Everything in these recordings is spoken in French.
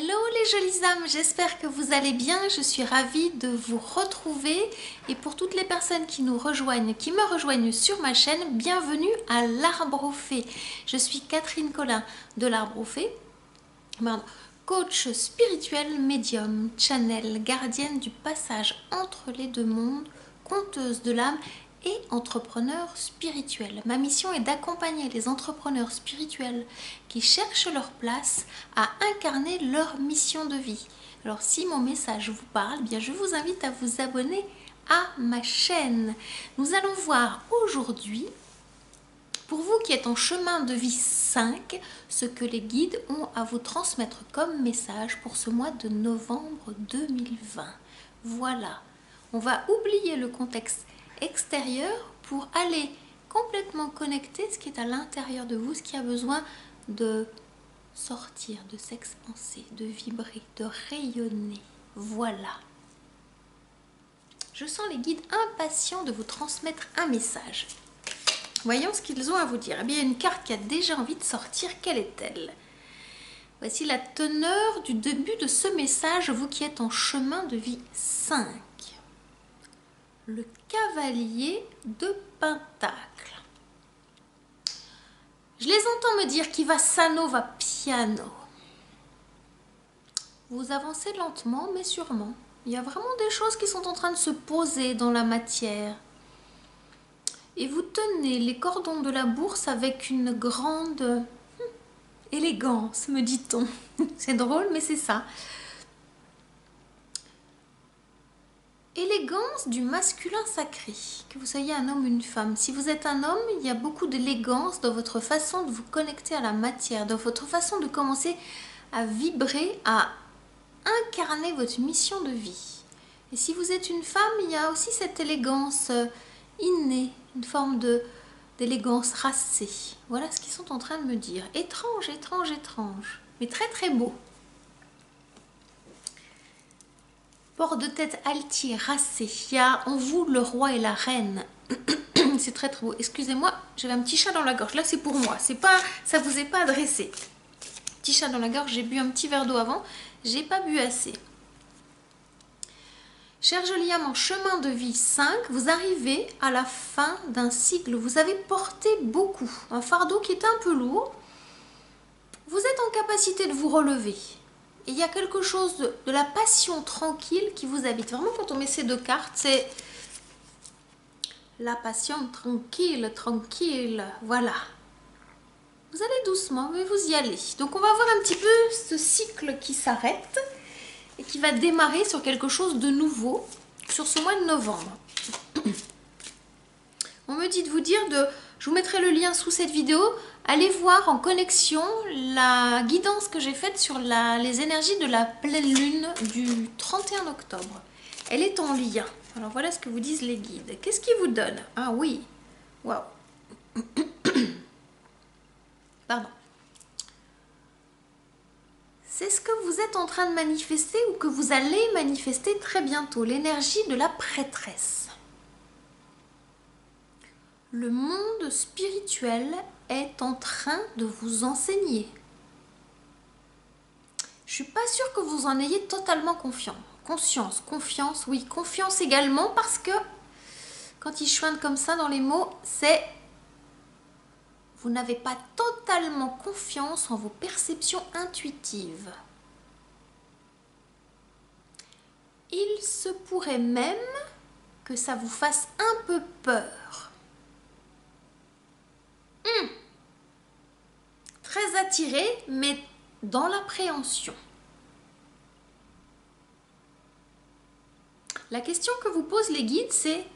Hello les jolies âmes, j'espère que vous allez bien, je suis ravie de vous retrouver et pour toutes les personnes qui nous rejoignent, qui me rejoignent sur ma chaîne, bienvenue à l'Arbre aux Fées. Je suis Catherine Collin de l'Arbre aux Fées, coach spirituel, médium, channel, gardienne du passage entre les deux mondes, conteuse de l'âme et entrepreneur spirituel. Ma mission est d'accompagner les entrepreneurs spirituels qui cherchent leur place à incarner leur mission de vie. Alors si mon message vous parle, bien je vous invite à vous abonner à ma chaîne. Nous allons voir aujourd'hui, pour vous qui êtes en chemin de vie 5, ce que les guides ont à vous transmettre comme message pour ce mois de novembre 2020. Voilà, on va oublier le contexte extérieur pour aller complètement connecter ce qui est à l'intérieur de vous, ce qui a besoin de sortir, de s'expanser, de vibrer, de rayonner. Voilà. Je sens les guides impatients de vous transmettre un message. Voyons ce qu'ils ont à vous dire. Eh bien, il y a une carte qui a déjà envie de sortir. Quelle est-elle? Voici la teneur du début de ce message, vous qui êtes en chemin de vie 5. Le cavalier de Pentacle. Je les entends me dire qui va sano va piano. Vous avancez lentement mais sûrement. Il y a vraiment des choses qui sont en train de se poser dans la matière. Et vous tenez les cordons de la bourse avec une grande élégance, me dit-on. C'est drôle mais c'est ça. Élégance du masculin sacré, que vous soyez un homme ou une femme. Si vous êtes un homme, il y a beaucoup d'élégance dans votre façon de vous connecter à la matière, dans votre façon de commencer à vibrer, à incarner votre mission de vie. Et si vous êtes une femme, il y a aussi cette élégance innée, une forme d'élégance racée. Voilà ce qu'ils sont en train de me dire. Étrange, étrange, étrange, mais très très beau. Port de tête altier, racé. Il y a en vous le roi et la reine. C'est très très beau. Excusez-moi, j'avais un petit chat dans la gorge. Là, c'est pour moi. C'est pas, ça vous est pas adressé. Petit chat dans la gorge. J'ai bu un petit verre d'eau avant. J'ai pas bu assez. Cher joli âme, en chemin de vie 5, vous arrivez à la fin d'un cycle. Vous avez porté beaucoup. Un fardeau qui était un peu lourd. Vous êtes en capacité de vous relever. Et il y a quelque chose de la passion tranquille qui vous habite. Vraiment, quand on met ces deux cartes, c'est la passion tranquille, tranquille. Voilà. Vous allez doucement, mais vous y allez. Donc, on va voir un petit peu ce cycle qui s'arrête et qui va démarrer sur quelque chose de nouveau sur ce mois de novembre. On me dit de vous dire je vous mettrai le lien sous cette vidéo. Allez voir en connexion la guidance que j'ai faite sur les énergies de la pleine lune du 31 octobre. Elle est en lien. Alors voilà ce que vous disent les guides. Qu'est-ce qu'ils vous donnent? Ah oui. Waouh. Pardon. C'est ce que vous êtes en train de manifester ou que vous allez manifester très bientôt. L'énergie de la prêtresse. Le monde spirituel est en train de vous enseigner. Je suis pas sûre que vous en ayez totalement conscience, oui, confiance également parce que quand ils choignent comme ça dans les mots, c'est vous n'avez pas totalement confiance en vos perceptions intuitives. Il se pourrait même que ça vous fasse un peu peur. Très attiré, mais dans l'appréhension. La question que vous posent les guides, c'est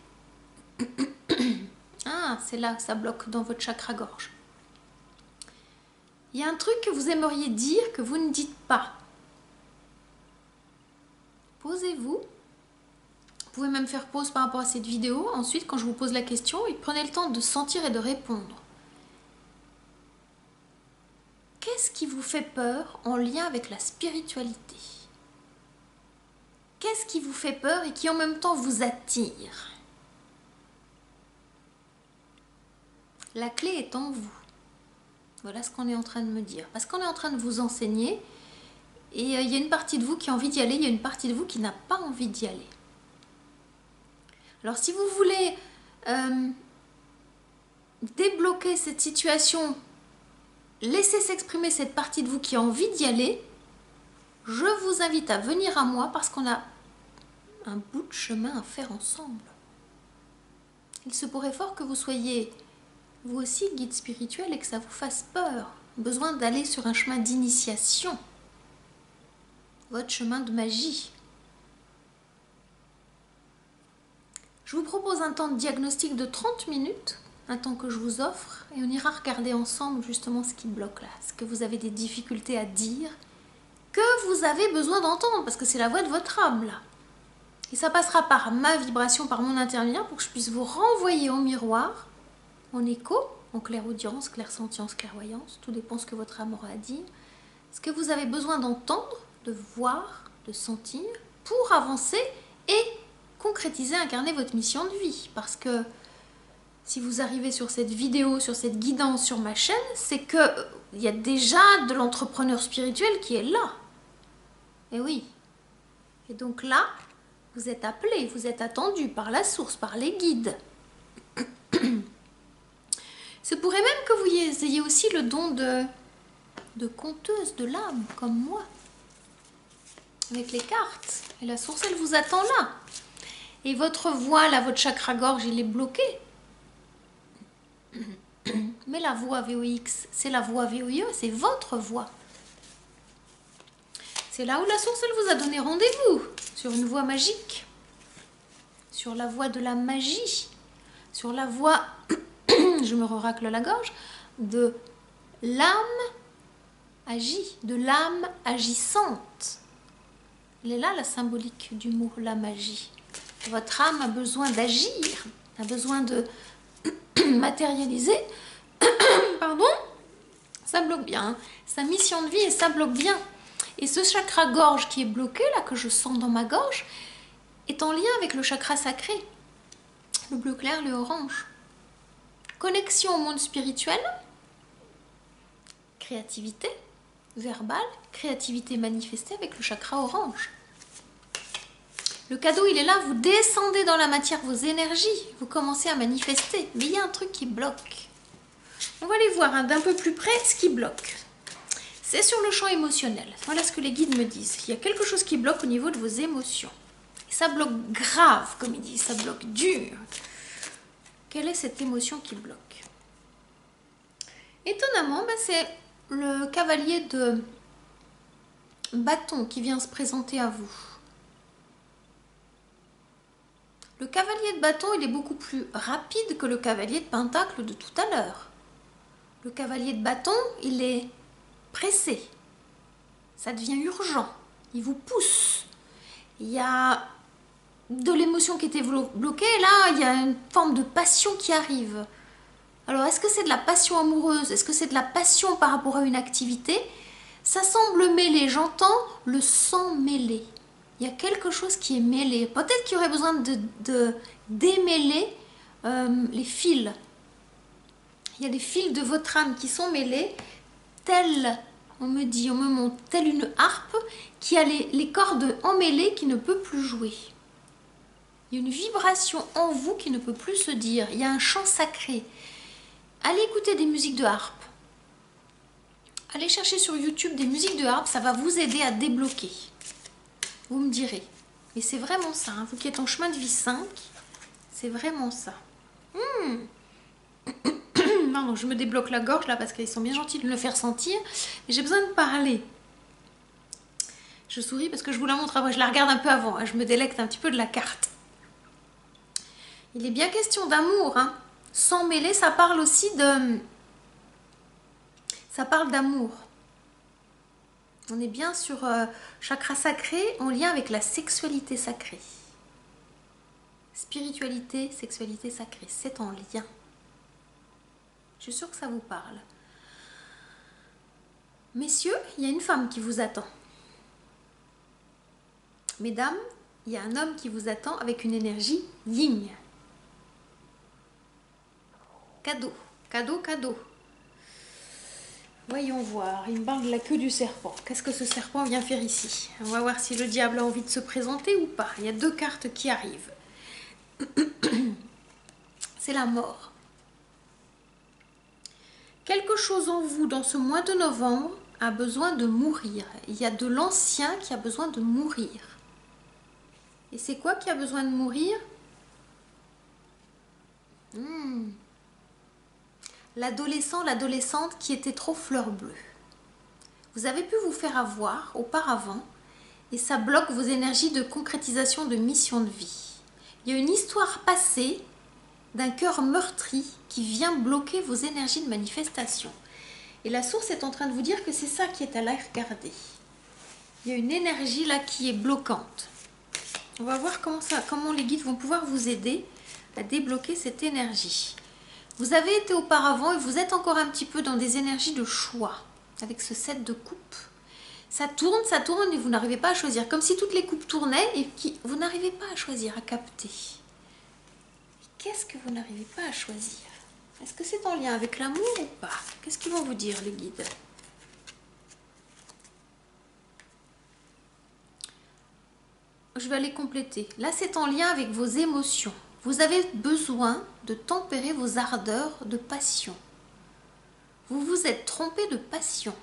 ah, c'est là que ça bloque dans votre chakra gorge. Il y a un truc que vous aimeriez dire que vous ne dites pas. Posez-vous. Vous pouvez même faire pause par rapport à cette vidéo. Ensuite, quand je vous pose la question, prenez le temps de sentir et de répondre. Qu'est-ce qui vous fait peur en lien avec la spiritualité? Qu'est-ce qui vous fait peur et qui en même temps vous attire? La clé est en vous. Voilà ce qu'on est en train de me dire. Parce qu'on est en train de vous enseigner Et il y a une partie de vous qui a envie d'y aller, il y a une partie de vous qui n'a pas envie d'y aller. Alors si vous voulez débloquer cette situation, laisser s'exprimer cette partie de vous qui a envie d'y aller, je vous invite à venir à moi parce qu'on a un bout de chemin à faire ensemble. Il se pourrait fort que vous soyez vous aussi guide spirituel et que ça vous fasse peur. Besoin d'aller sur un chemin d'initiation. Votre chemin de magie. Je vous propose un temps de diagnostic de 30 minutes, un temps que je vous offre, et on ira regarder ensemble justement ce qui bloque là, ce que vous avez des difficultés à dire, que vous avez besoin d'entendre, parce que c'est la voix de votre âme là. Et ça passera par ma vibration, par mon intermédiaire, pour que je puisse vous renvoyer au miroir, en écho, en clairaudience, clairsentience, clairvoyance, tout dépend ce que votre âme aura à dire, ce que vous avez besoin d'entendre, de voir, de sentir, pour avancer et concrétiser, incarner votre mission de vie. Parce que si vous arrivez sur cette vidéo, sur cette guidance sur ma chaîne, c'est que il y a déjà de l'entrepreneur spirituel qui est là. Et oui. Et donc là, vous êtes appelé, vous êtes attendu par la source, par les guides. Ce pourrait même que vous ayez aussi le don de conteuse de l'âme, comme moi. Avec les cartes. Et la source, elle vous attend là. Et votre voix, là, votre chakra-gorge, il est bloqué. Mais la voix VOX, c'est la voix VOIE, c'est votre voix. C'est là où la source, elle vous a donné rendez-vous. Sur une voie magique. Sur la voie de la magie. Sur la voie, je me racle la gorge, de l'âme agie, de l'âme agissante. Elle est là la symbolique du mot, la magie. Votre âme a besoin d'agir, a besoin de matérialiser. Pardon, ça bloque bien. Sa mission de vie et ça bloque bien. Et ce chakra-gorge qui est bloqué, là, que je sens dans ma gorge, est en lien avec le chakra sacré. Le bleu clair, le orange. Connexion au monde spirituel, créativité verbale, créativité manifestée avec le chakra orange. Le cadeau, il est là, vous descendez dans la matière vos énergies, vous commencez à manifester. Mais il y a un truc qui bloque. On va aller voir d'un peu plus près ce qui bloque. C'est sur le champ émotionnel. Voilà ce que les guides me disent. Il y a quelque chose qui bloque au niveau de vos émotions. Et ça bloque grave, comme ils disent, ça bloque dur. Quelle est cette émotion qui bloque? Étonnamment, c'est le cavalier de bâton qui vient se présenter à vous. Le cavalier de bâton, il est beaucoup plus rapide que le cavalier de pentacle de tout à l'heure. Le cavalier de bâton, il est pressé. Ça devient urgent. Il vous pousse. Il y a de l'émotion qui était bloquée. Là, il y a une forme de passion qui arrive. Alors, est-ce que c'est de la passion amoureuse? Est-ce que c'est de la passion par rapport à une activité? Ça semble mêlé. J'entends le sang mêlé. Il y a quelque chose qui est mêlé. Peut-être qu'il y aurait besoin de démêler les fils. Il y a des fils de votre âme qui sont mêlés, tels, on me montre, telle une harpe qui a les cordes emmêlées qui ne peut plus jouer. Il y a une vibration en vous qui ne peut plus se dire. Il y a un chant sacré. Allez écouter des musiques de harpe. Allez chercher sur YouTube des musiques de harpe, ça va vous aider à débloquer. Vous me direz. Et c'est vraiment ça, hein. Vous qui êtes en chemin de vie 5, c'est vraiment ça. Non, je me débloque la gorge là parce qu'ils sont bien gentils de me le faire sentir. Mais j'ai besoin de parler. Je souris parce que je vous la montre après. Je la regarde un peu avant. Hein. Je me délecte un petit peu de la carte. Il est bien question d'amour. Hein. Sans mêler, ça parle aussi de... Ça parle d'amour. On est bien sur chakra sacré en lien avec la sexualité sacrée. Spiritualité, sexualité sacrée, c'est en lien. Je suis sûre que ça vous parle. Messieurs, il y a une femme qui vous attend. Mesdames, il y a un homme qui vous attend avec une énergie yin. Cadeau, cadeau, cadeau. Voyons voir, il me parle de la queue du serpent. Qu'est-ce que ce serpent vient faire ici? On va voir si le diable a envie de se présenter ou pas. Il y a deux cartes qui arrivent. C'est la mort. Quelque chose en vous dans ce mois de novembre a besoin de mourir. Il y a de l'ancien qui a besoin de mourir. Et c'est quoi qui a besoin de mourir? L'adolescent, l'adolescente qui était trop fleur bleue. Vous avez pu vous faire avoir auparavant et ça bloque vos énergies de concrétisation de mission de vie. Il y a une histoire passée d'un cœur meurtri qui vient bloquer vos énergies de manifestation. Et la source est en train de vous dire que c'est ça qui est à la regarder. Il y a une énergie là qui est bloquante. On va voir comment les guides vont pouvoir vous aider à débloquer cette énergie. Vous avez été auparavant et vous êtes encore un petit peu dans des énergies de choix avec ce 7 de coupe. Ça tourne et vous n'arrivez pas à choisir. Comme si toutes les coupes tournaient et vous n'arrivez pas à choisir, à capter. Qu'est-ce que vous n'arrivez pas à choisir? Est-ce que c'est en lien avec l'amour ou pas? Qu'est-ce qu'ils vont vous dire les guides? Je vais aller compléter. Là, c'est en lien avec vos émotions. Vous avez besoin de tempérer vos ardeurs de passion. Vous vous êtes trompé de passion.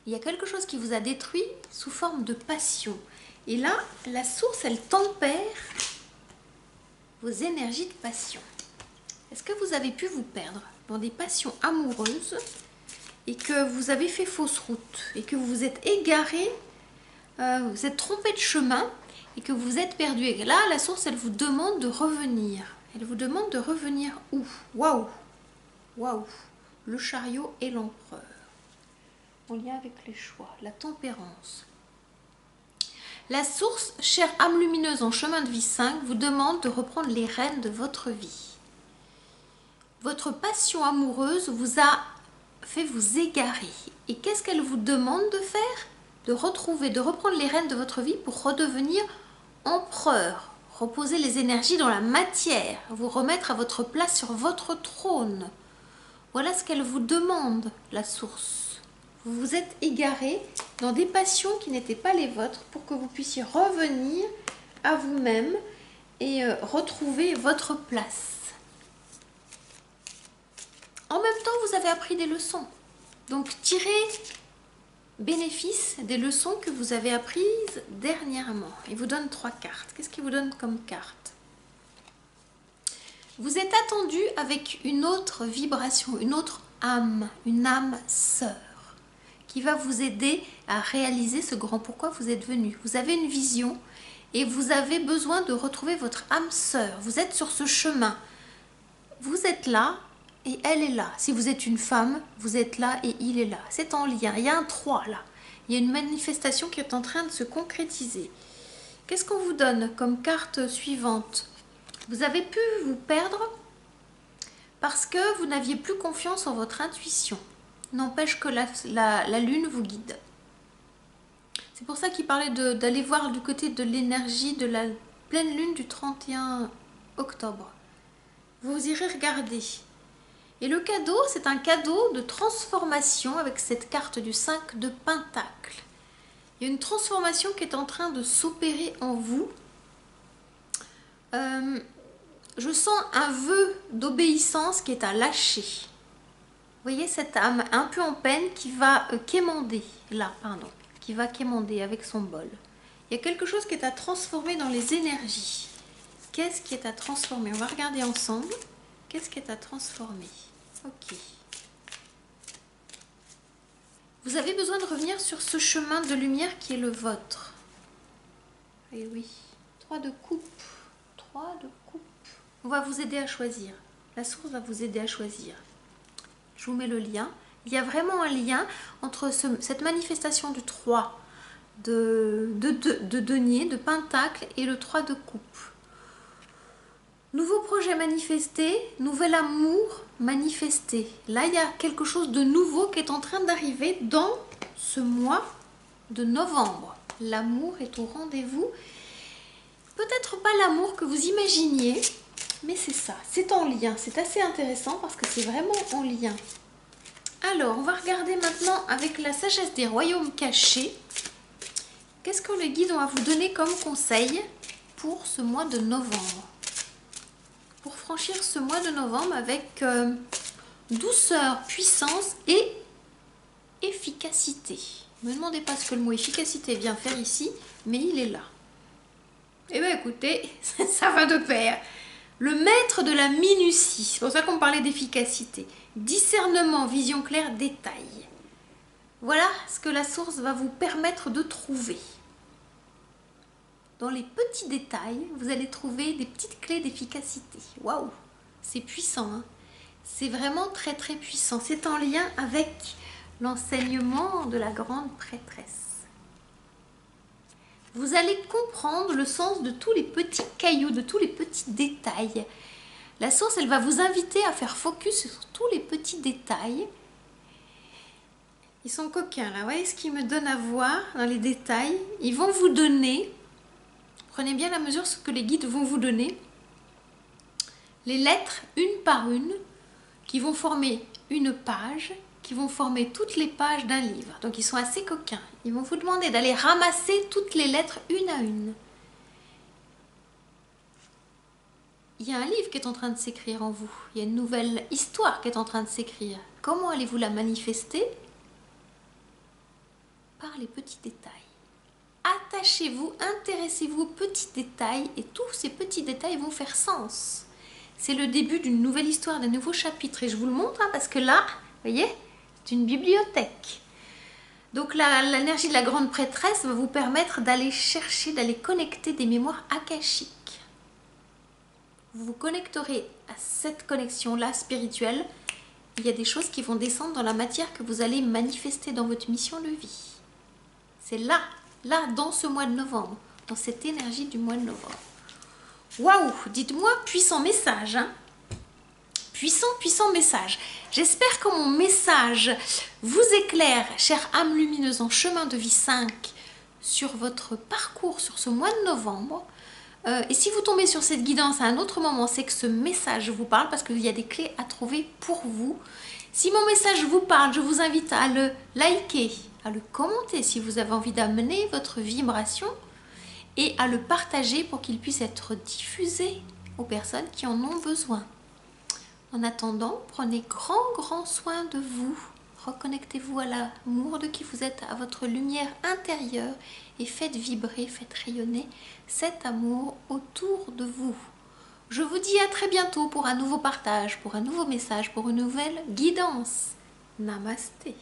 Il y a quelque chose qui vous a détruit sous forme de passion. Et là, la source, elle tempère vos énergies de passion. Est-ce que vous avez pu vous perdre dans des passions amoureuses et que vous avez fait fausse route et que vous vous êtes égaré, vous êtes trompé de chemin et que vous êtes perdu? Et là, la source, elle vous demande de revenir. Elle vous demande de revenir où? Waouh! Waouh! Le chariot et l'empereur. En lien avec les choix, la tempérance. La source, chère âme lumineuse en chemin de vie 5, vous demande de reprendre les rênes de votre vie. Votre passion amoureuse vous a fait vous égarer. Et qu'est-ce qu'elle vous demande de faire? De reprendre les rênes de votre vie pour redevenir empereur. Reposer les énergies dans la matière. Vous remettre à votre place sur votre trône. Voilà ce qu'elle vous demande, la source. Vous vous êtes égaré dans des passions qui n'étaient pas les vôtres pour que vous puissiez revenir à vous-même et retrouver votre place. En même temps, vous avez appris des leçons. Donc, tirez bénéfice des leçons que vous avez apprises dernièrement. Il vous donne 3 cartes. Qu'est-ce qu'il vous donne comme carte? Vous êtes attendu avec une autre vibration, une autre âme, une âme sœur, qui va vous aider à réaliser ce grand pourquoi vous êtes venu. Vous avez une vision et vous avez besoin de retrouver votre âme sœur. Vous êtes sur ce chemin. Vous êtes là et elle est là. Si vous êtes une femme, vous êtes là et il est là. C'est en lien. Il y a un 3 là. Il y a une manifestation qui est en train de se concrétiser. Qu'est-ce qu'on vous donne comme carte suivante? Vous avez pu vous perdre parce que vous n'aviez plus confiance en votre intuition. N'empêche que la lune vous guide. C'est pour ça qu'il parlait d'aller voir du côté de l'énergie de la pleine lune du 31 octobre. Vous irez regarder. Et le cadeau, c'est un cadeau de transformation avec cette carte du 5 de Pentacle. Il y a une transformation qui est en train de s'opérer en vous. Je sens un vœu d'obéissance qui est à lâcher. Vous voyez cette âme un peu en peine qui va quémander, qui va quémander avec son bol. Il y a quelque chose qui est à transformer dans les énergies. Qu'est-ce qui est à transformer? On va regarder ensemble. Qu'est-ce qui est à transformer? Ok. Vous avez besoin de revenir sur ce chemin de lumière qui est le vôtre. Et oui, 3 de coupe. 3 de coupe. On va vous aider à choisir. La source va vous aider à choisir. Je vous mets le lien. Il y a vraiment un lien entre cette manifestation du 3 de denier, de pentacle et le 3 de coupe. Nouveau projet manifesté, nouvel amour manifesté. Là, il y a quelque chose de nouveau qui est en train d'arriver dans ce mois de novembre. L'amour est au rendez-vous. Peut-être pas l'amour que vous imaginiez, mais c'est ça. C'est en lien. C'est assez intéressant parce que c'est vraiment en lien Alors, on va regarder maintenant avec la sagesse des royaumes cachés. Qu'est-ce que le guide va vous donner comme conseil pour ce mois de novembre? Pour franchir ce mois de novembre avec douceur, puissance et efficacité. Ne me demandez pas ce que le mot efficacité vient faire ici, mais il est là. Eh bien écoutez, ça va de pair. Le maître de la minutie, c'est pour ça qu'on parlait d'efficacité. Discernement, vision claire, détail. Voilà ce que la source va vous permettre de trouver. Dans les petits détails, vous allez trouver des petites clés d'efficacité. Waouh, c'est puissant, hein? C'est vraiment très très puissant. C'est en lien avec l'enseignement de la grande prêtresse. Vous allez comprendre le sens de tous les petits cailloux, de tous les petits détails. La source, elle va vous inviter à faire focus sur tous les petits détails. Ils sont coquins là, vous voyez ce qu'ils me donnent à voir dans les détails. Ils vont vous donner, prenez bien la mesure ce que les guides vont vous donner, les lettres une par une qui vont former une page, qui vont former toutes les pages d'un livre. Donc ils sont assez coquins. Ils vont vous demander d'aller ramasser toutes les lettres une à une. Il y a un livre qui est en train de s'écrire en vous. Il y a une nouvelle histoire qui est en train de s'écrire. Comment allez-vous la manifester? Par les petits détails. Attachez-vous, intéressez-vous aux petits détails et tous ces petits détails vont faire sens. C'est le début d'une nouvelle histoire, d'un nouveau chapitre et je vous le montre hein, parce que là, vous voyez, c'est une bibliothèque. Donc l'énergie de la grande prêtresse va vous permettre d'aller chercher, d'aller connecter des mémoires akashiques. Vous vous connecterez à cette connexion-là spirituelle. Il y a des choses qui vont descendre dans la matière que vous allez manifester dans votre mission de vie. C'est là, dans ce mois de novembre, dans cette énergie du mois de novembre. Waouh, dites-moi, puissant message, hein? Puissant message. J'espère que mon message vous éclaire, chère âme lumineuse en chemin de vie 5, sur votre parcours sur ce mois de novembre. Et si vous tombez sur cette guidance à un autre moment, c'est que ce message vous parle parce qu'il y a des clés à trouver pour vous. Si mon message vous parle, je vous invite à le liker, à le commenter si vous avez envie d'amener votre vibration et à le partager pour qu'il puisse être diffusé aux personnes qui en ont besoin. En attendant, prenez grand soin de vous. Reconnectez-vous à l'amour de qui vous êtes, à votre lumière intérieure et faites vibrer, faites rayonner cet amour autour de vous. Je vous dis à très bientôt pour un nouveau partage, pour un nouveau message, pour une nouvelle guidance. Namasté.